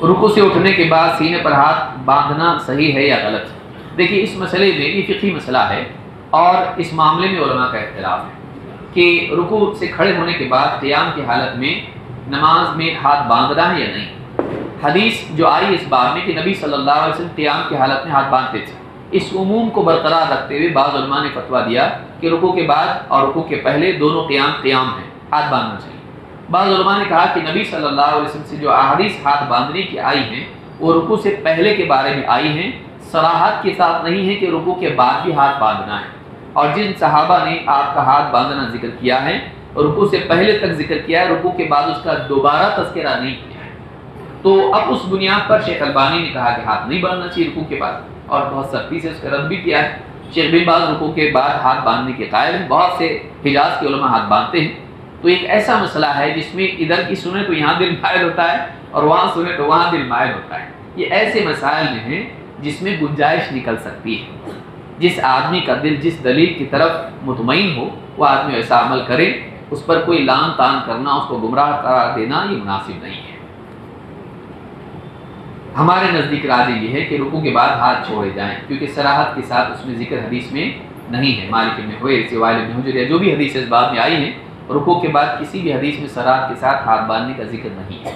رکوع سے اٹھنے کے بعد سینے پر ہاتھ باندھنا صحیح ہے یا غلط ہے؟ دیکھیے اس مسئلے میں یہ فقہی مسئلہ ہے اور اس معاملے میں علماء کا اختلاف ہے کہ رکوع سے کھڑے ہونے کے بعد قیام کی حالت میں نماز میں ہاتھ باندھنا ہے یا نہیں۔ حدیث جو آئی اس باب میں کہ نبی صلی اللہ علیہ وسلم قیام کی حالت میں ہاتھ باندھتے تھے، اس عموم کو برقرار رکھتے ہوئے بعض علماء نے فتویٰ دیا کہ رکوع کے بعد اور رکوع کے پہلے دونوں قیام ہیں، ہاتھ باندھنا چاہیے۔ بعض علماء نے کہا کہ نبی صلی اللہ علیہ وسلم سے جو احادیث ہاتھ باندھنے کی آئی ہیں وہ رکوع سے پہلے کے بارے میں آئی ہیں، صراحت کے ساتھ نہیں ہے کہ رکوع کے بعد بھی ہاتھ باندھنا ہے۔ اور جن صحابہ نے آپ کا ہاتھ باندھنا ذکر کیا ہے رکوع سے پہلے تک ذکر کیا ہے، رکوع کے بعد اس کا دوبارہ تذکرہ نہیں کیا ہے، تو اب اس بنیاد پر شیخ البانی نے کہا کہ ہاتھ نہیں باندھنا چاہیے رکوع کے بعد، اور بہت سختی سے اس کا رد بھی کیا ہے۔ شیخ بن باز رکوع کے بعد ہاتھ باندھنے کے قائل ہیں، بہت سے حجاز کے علماء ہاتھ باندھتے ہیں۔ تو ایک ایسا مسئلہ ہے جس میں ادھر کی سنیں تو یہاں دل مائل ہوتا ہے اور وہاں سنیں تو وہاں دل مائل ہوتا ہے۔ یہ ایسے مسائل میں ہیں جس میں گنجائش نکل سکتی ہے۔ جس آدمی کا دل جس دلیل کی طرف مطمئن ہو وہ آدمی ایسا عمل کرے، اس پر کوئی لان تان کرنا، اس کو گمراہ قرار دینا یہ مناسب نہیں ہے۔ ہمارے نزدیک راجح یہ ہے کہ رکوع کے بعد ہاتھ چھوڑے جائیں، کیونکہ صراحت کے ساتھ اس میں ذکر حدیث میں نہیں ہے۔ مالک بن حویرث، وائل بن حجر یا جو بھی حدیث اس باب میں آئی ہیں، رکوع کے بعد کسی بھی حدیث میں صراحت کے ساتھ ہاتھ باندھنے کا ذکر نہیں ہے۔